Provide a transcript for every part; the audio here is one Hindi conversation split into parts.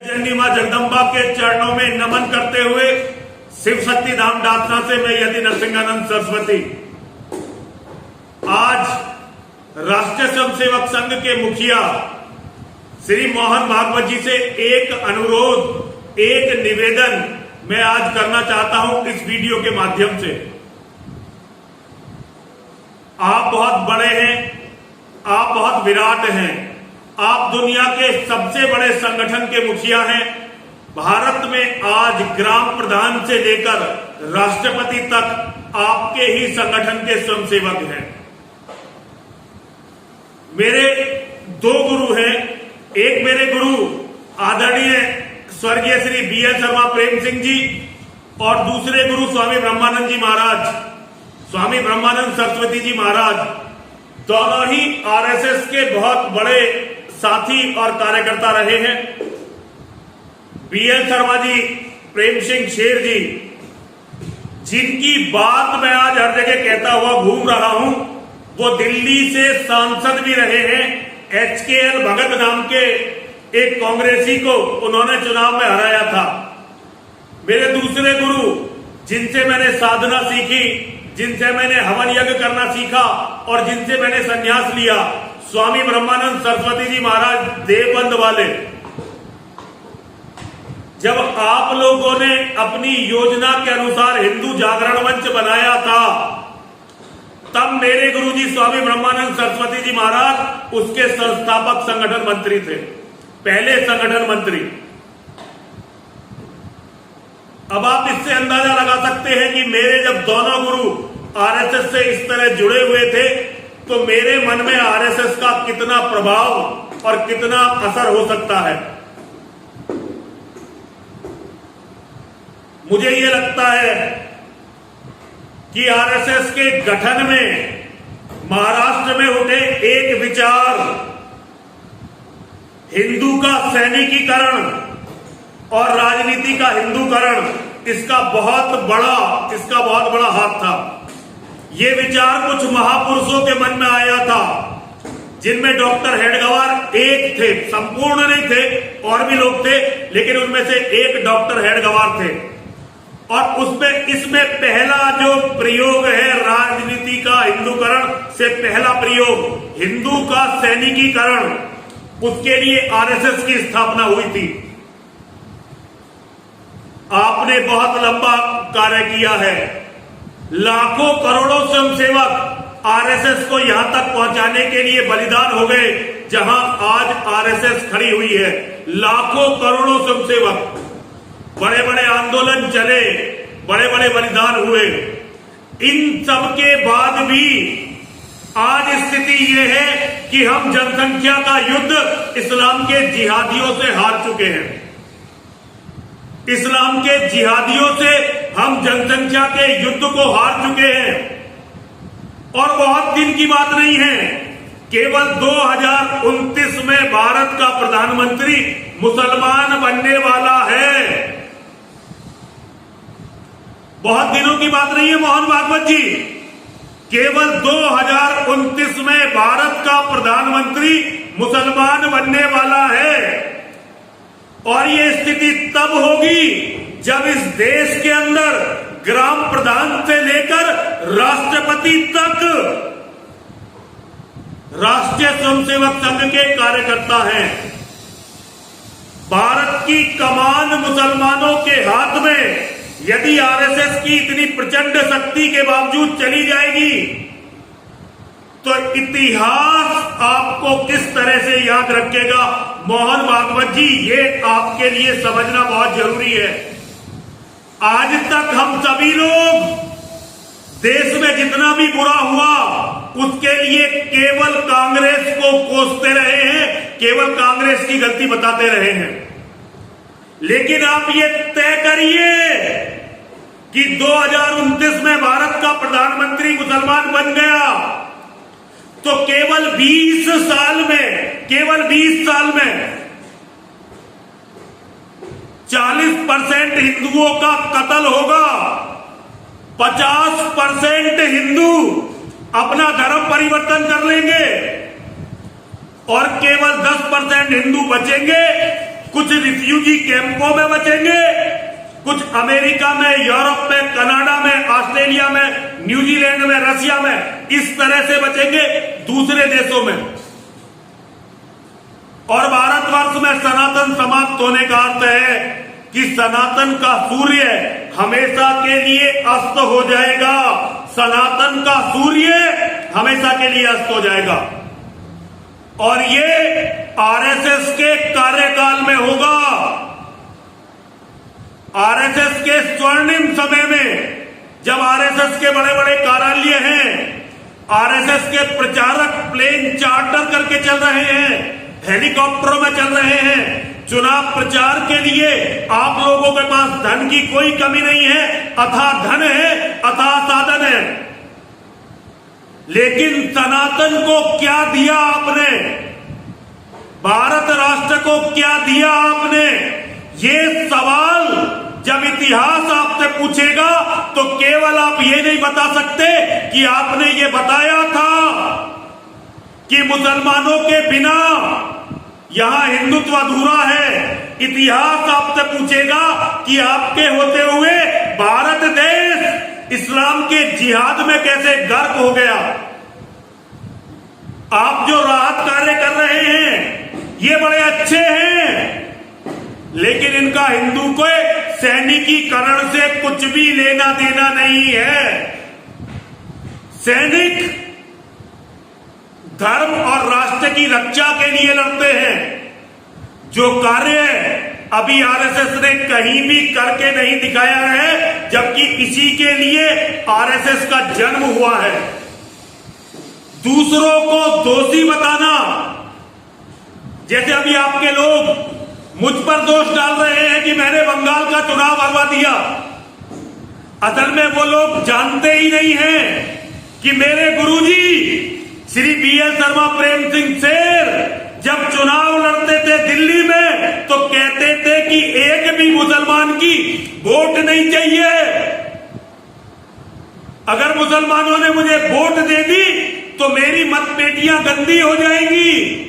जननी मां जगदम्बा के चरणों में नमन करते हुए शिव शक्ति धाम डासना से मैं यति नरसिंहानंद सरस्वती आज राष्ट्रीय स्वयंसेवक संघ के मुखिया श्री मोहन भागवत जी से एक अनुरोध, एक निवेदन मैं आज करना चाहता हूं इस वीडियो के माध्यम से। आप बहुत बड़े हैं, आप बहुत विराट हैं, आप दुनिया के सबसे बड़े संगठन के मुखिया हैं। भारत में आज ग्राम प्रधान से लेकर राष्ट्रपति तक आपके ही संगठन के स्वयंसेवक हैं। मेरे दो गुरु हैं, एक मेरे गुरु आदरणीय स्वर्गीय श्री BL शर्मा प्रेम सिंह जी और दूसरे गुरु स्वामी ब्रह्मानंद जी महाराज, स्वामी ब्रह्मानंद सरस्वती जी महाराज, दोनों ही RSS के बहुत बड़े साथी और कार्यकर्ता रहे हैं। BL शर्मा जी, प्रेम सिंह शेर जी, जिनकी बात मैं आज हर जगह कहता हुआ घूम रहा हूं, वो दिल्ली से सांसद भी रहे हैं। HKL भगत नाम के एक कांग्रेसी को उन्होंने चुनाव में हराया था। मेरे दूसरे गुरु, जिनसे मैंने साधना सीखी, जिनसे मैंने हवन यज्ञ करना सीखा और जिनसे मैंने संन्यास लिया, स्वामी ब्रह्मानंद सरस्वती जी महाराज देवबंद वाले। जब आप लोगों ने अपनी योजना के अनुसार हिंदू जागरण मंच बनाया था, तब मेरे गुरुजी स्वामी ब्रह्मानंद सरस्वती जी महाराज उसके संस्थापक संगठन मंत्री थे, पहले संगठन मंत्री। अब आप इससे अंदाजा लगा सकते हैं कि मेरे जब दोनों गुरु RSS से इस तरह जुड़े हुए थे, तो मेरे मन में RSS का कितना प्रभाव और कितना असर हो सकता है। मुझे ये लगता है कि RSS के गठन में महाराष्ट्र में उठे एक विचार, हिंदू का सैनिकीकरण और राजनीति का हिंदूकरण, इसका बहुत बड़ा हाथ था। ये विचार कुछ महापुरुषों के मन में आया था, जिनमें डॉक्टर हेडगेवार एक थे, संपूर्ण नहीं थे, और भी लोग थे, लेकिन उनमें से एक डॉक्टर हेडगेवार थे। और इसमें पहला जो प्रयोग है राजनीति का हिंदूकरण से पहला प्रयोग हिंदू का सैनिकीकरण, उसके लिए RSS की स्थापना हुई थी। आपने बहुत लंबा कार्य किया है, लाखों करोड़ों स्वयंसेवक RSS को यहां तक पहुंचाने के लिए बलिदान हो गए, जहां आज RSS खड़ी हुई है। लाखों करोड़ों स्वयंसेवक, बड़े बड़े आंदोलन चले, बड़े बड़े बलिदान हुए। इन सब के बाद भी आज स्थिति यह है कि हम जनसंख्या का युद्ध इस्लाम के जिहादियों से हार चुके हैं। इस्लाम के जिहादियों से हम जनसंख्या के युद्ध को हार चुके हैं। और बहुत दिन की बात नहीं है, केवल 2029 में भारत का प्रधानमंत्री मुसलमान बनने वाला है। बहुत दिनों की बात नहीं है मोहन भागवत जी, केवल 2029 में भारत का प्रधानमंत्री मुसलमान बनने वाला है। और ये स्थिति तब होगी जब इस देश के अंदर ग्राम प्रधान से लेकर राष्ट्रपति तक राष्ट्रीय स्वयंसेवक संघ के कार्यकर्ता हैं। भारत की कमान मुसलमानों के हाथ में यदि RSS की इतनी प्रचंड शक्ति के बावजूद चली जाएगी, तो इतिहास आपको किस तरह से याद रखेगा मोहन भागवत जी, ये आपके लिए समझना बहुत जरूरी है। आज तक हम सभी लोग देश में जितना भी बुरा हुआ, उसके लिए केवल कांग्रेस को कोसते रहे हैं, केवल कांग्रेस की गलती बताते रहे हैं। लेकिन आप ये तय करिए कि 2029 में भारत का प्रधानमंत्री मुसलमान बन गया, तो केवल 20 साल में 40% हिंदुओं का कत्ल होगा। 50% हिंदू अपना धर्म परिवर्तन कर लेंगे और केवल 10% हिंदू बचेंगे कुछ रिफ्यूजी कैंपों में बचेंगे, कुछ अमेरिका में, यूरोप में, कनाडा में, ऑस्ट्रेलिया में, न्यूजीलैंड में, रशिया में, इस तरह से बचेंगे दूसरे देशों में। और भारतवर्ष में सनातन समाप्त होने का अर्थ है कि सनातन का सूर्य हमेशा के लिए अस्त हो जाएगा। सनातन का सूर्य हमेशा के लिए अस्त हो जाएगा और ये आरएसएस के कार्यकाल में होगा। आरएसएस के स्वर्णिम समय में, जब आरएसएस के बड़े बड़े कार्यालय हैं, आरएसएस के प्रचारक प्लेन चार्टर करके चल रहे हैं, हेलीकॉप्टरों में चल रहे हैं, चुनाव प्रचार के लिए आप लोगों के पास धन की कोई कमी नहीं है, अथाह धन है, अथाह साधन है। लेकिन सनातन को क्या दिया आपने, भारत राष्ट्र को क्या दिया आपने, ये सवाल जब इतिहास आपसे पूछेगा तो केवल आप ये नहीं बता सकते कि आपने ये बताया था कि मुसलमानों के बिना यहां हिंदुत्व अधूरा है। इतिहास आपसे पूछेगा कि आपके होते हुए भारत देश इस्लाम के जिहाद में कैसे गर्क हो गया। आप जो राहत कार्य कर रहे हैं ये बड़े अच्छे हैं, लेकिन इनका हिंदू को सैनिकीकरण से कुछ भी लेना देना नहीं है। सैनिक धर्म और राष्ट्र की रक्षा के लिए लड़ते हैं। जो कार्य अभी आरएसएस ने कहीं भी करके नहीं दिखाया है, जबकि इसी के लिए आरएसएस का जन्म हुआ है। दूसरों को दोषी बताना, जैसे अभी आपके लोग मुझ पर दोष डाल रहे हैं कि मैंने बंगाल का चुनाव हरवा दिया। असल में वो लोग जानते ही नहीं हैं कि मेरे गुरुजी श्री बीएल शर्मा प्रेम सिंह शेर जब चुनाव लड़ते थे दिल्ली में तो कहते थे कि एक भी मुसलमान की वोट नहीं चाहिए। अगर मुसलमानों ने मुझे वोट दे दी तो मेरी मतपेटियां गंदी हो जाएंगी,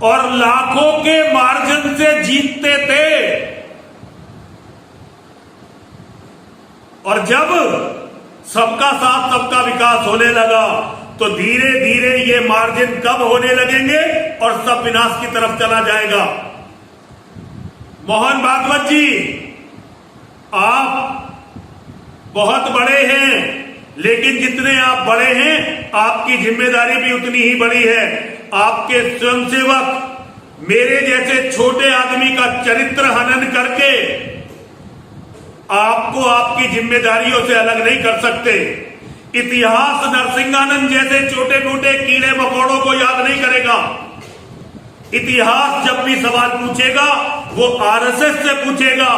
और लाखों के मार्जिन से जीतते थे। और जब सबका साथ सबका विकास होने लगा तो धीरे धीरे ये मार्जिन कब होने लगेंगे और सब विनाश की तरफ चला जाएगा। मोहन भागवत जी, आप बहुत बड़े हैं, लेकिन जितने आप बड़े हैं आपकी जिम्मेदारी भी उतनी ही बड़ी है। आपके स्वयंसेवक मेरे जैसे छोटे आदमी का चरित्र हनन करके आपको आपकी जिम्मेदारियों से अलग नहीं कर सकते। इतिहास नरसिंहानंद जैसे छोटे मोटे कीड़े मकोड़ों को याद नहीं करेगा। इतिहास जब भी सवाल पूछेगा वो आरएसएस से पूछेगा,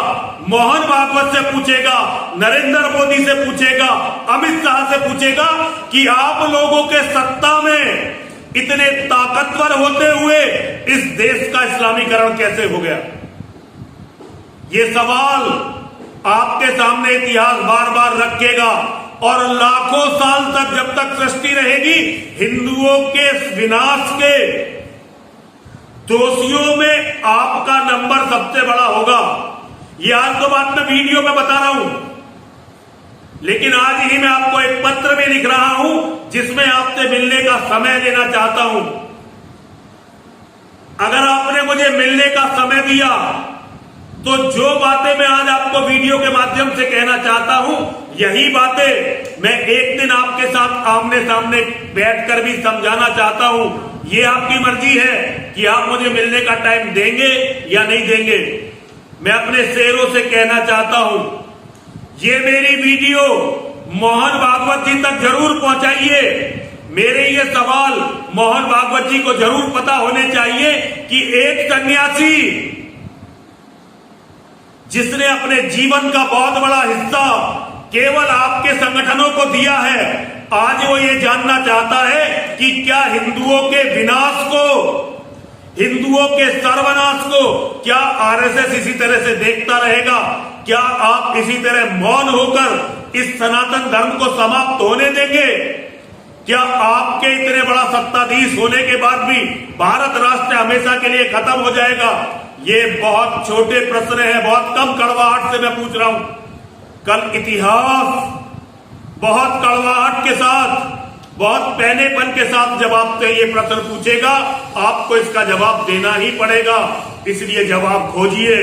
मोहन भागवत से पूछेगा, नरेंद्र मोदी से पूछेगा, अमित शाह से पूछेगा कि आप लोगों के सत्ता में इतने ताकतवर होते हुए इस देश का इस्लामीकरण कैसे हो गया। ये सवाल आपके सामने इतिहास बार बार रखेगा और लाखों साल तक जब तक सृष्टि रहेगी हिंदुओं के विनाश के दोषियों में आपका नंबर सबसे बड़ा होगा। ये आज तो बात मैं वीडियो में बता रहा हूं, लेकिन आज ही मैं आपको एक पत्र भी लिख रहा हूं जिसमें आपसे मिलने का समय लेना चाहता हूं। अगर आपने मुझे मिलने का समय दिया तो जो बातें मैं आज आपको वीडियो के माध्यम से कहना चाहता हूं, यही बातें मैं एक दिन आपके साथ आमने सामने बैठकर भी समझाना चाहता हूं। ये आपकी मर्जी है कि आप मुझे मिलने का टाइम देंगे या नहीं देंगे। मैं अपने शेरों से कहना चाहता हूं, ये मेरी वीडियो मोहन भागवत जी तक जरूर पहुंचाइए। मेरे ये सवाल मोहन भागवत जी को जरूर पता होने चाहिए कि एक सन्यासी जिसने अपने जीवन का बहुत बड़ा हिस्सा केवल आपके संगठनों को दिया है, आज वो ये जानना चाहता है कि क्या हिंदुओं के विनाश को, हिंदुओं के सर्वनाश को क्या आरएसएस इसी तरह से देखता रहेगा? क्या आप इसी तरह मौन होकर इस सनातन धर्म को समाप्त होने देंगे? क्या आपके इतने बड़ा सत्ताधीश होने के बाद भी भारत राष्ट्र हमेशा के लिए खत्म हो जाएगा? ये बहुत छोटे प्रश्न हैं, बहुत कम कड़वाहट से मैं पूछ रहा हूं। कल इतिहास बहुत कड़वाहट के साथ, बहुत पैनेपन के साथ जब आपसे ये प्रश्न पूछेगा, आपको इसका जवाब देना ही पड़ेगा। इसलिए जवाब खोजिए,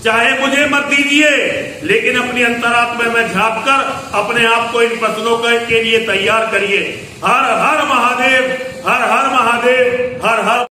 चाहे मुझे मत दीजिए, लेकिन अपनी अंतरात्मा में झांक कर अपने आप को इन प्रश्नों के लिए तैयार करिए। हर हर महादेव, हर हर महादेव, हर हर